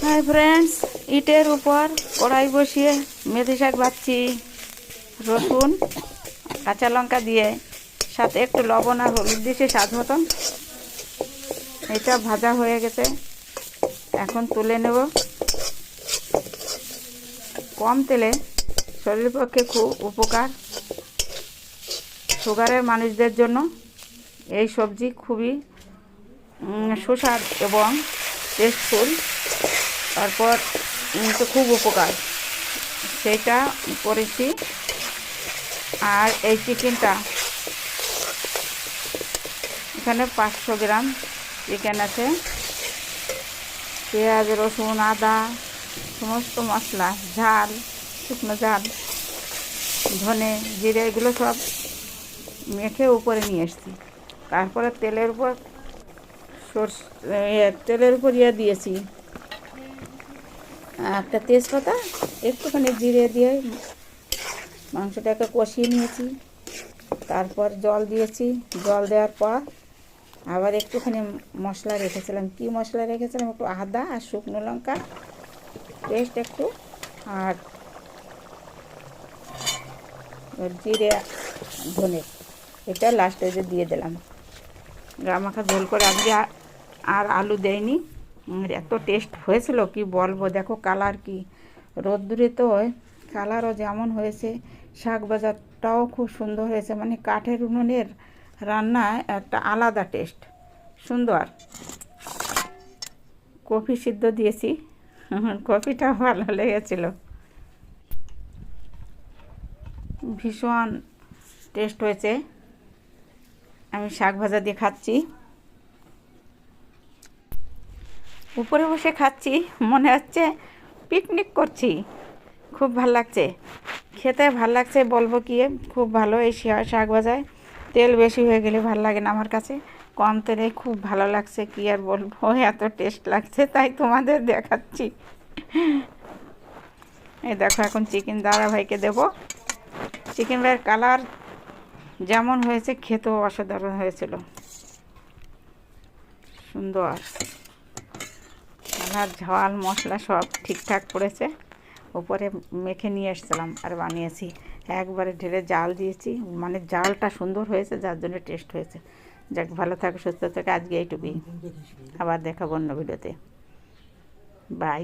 Hi friends, ইটের উপর কড়াই বসিয়ে মেথি শাক ভাজছি। রসুন কাঁচা লঙ্কা দিয়ে, সাথে একটু লবণ আর হলুদ দিয়েছি স্বাদ মতন। এটা ভাজা হয়ে গেছে, এখন তুলে নেব। কম তেলে শরীরের পক্ষে খুব উপকার। সুগারের মানুষদের জন্য এই সবজি খুবই সুস্বাদ এবং টেস্টফুল। তারপর তো খুব উপকার, সেটা করেছি। আর এই চিকেনটা, এখানে 500 গ্রাম চিকেন আছে। পেঁয়াজ, রসুন, আদা, সমস্ত মশলা, ঝাল, শুকনো ঝাল, ধনে, জিরে, এগুলো সব মেখে উপরে নিয়ে এসেছি। তারপরে তেলের উপর দিয়েছি একটা তেজপাতা, একটুখানি জিরে দিয়ে মাংসটাকে কষিয়ে নিয়েছি। তারপর জল দিয়েছি। জল দেওয়ার পর আবার একটুখানি মশলা রেখেছিলাম। কি মশলা রেখেছিলাম? একটু আদা আর শুকনো লঙ্কা পেস্ট একটু, আর জিরে, ধনে, এটা লাস্টে দিয়ে দিলাম। গামাখা ঝোল করে আজকে আর আলু দেয়নি। এত টেস্ট হয়েছিল কি বলবো। দেখো কালার কি, রোদ্দুরে তো কালারও যেমন হয়েছে, শাক ভাজাটাও খুব সুন্দর হয়েছে। মানে কাঠের উনুনের রান্না একটা আলাদা টেস্ট, সুন্দর। কফি সিদ্ধ দিয়েছি, কফিটা ভালো লেগেছিল। ভীষণ টেস্ট হয়েছে। আমি শাক ভাজা দিয়ে খাচ্ছি, উপরে বসে খাচ্ছি, মনে হচ্ছে পিকনিক করছি। খুব ভাল লাগছে, খেতে ভাল লাগছে। বলবো কি, খুব ভালো। এই শাক ভাজায় তেল বেশি হয়ে গেলে ভাল লাগে না আমার কাছে। কম তেলে খুব ভালো লাগছে। কি আর বলবো, এত টেস্ট লাগছে, তাই তোমাদের দেখাচ্ছি। এই দেখো, এখন চিকেন দাদা ভাইকে দেবো। চিকেন ভাইয়ের কালার যেমন হয়েছে, খেতেও অসাধারণ হয়েছিল, সুন্দর। কালার, ঝাল, মশলা সব ঠিকঠাক পড়েছে। উপরে মেখে নিয়ে এসেছিলাম আর বানিয়েছি। একবারে ঢেলে জাল দিয়েছি, মানে জালটা সুন্দর হয়েছে, যার জন্য টেস্ট হয়েছে। যাক, ভালো থাকে, সুস্থ থাকে। আজকে এইটুকুই, আবার দেখাবো অন্য ভিডিওতে। বাই।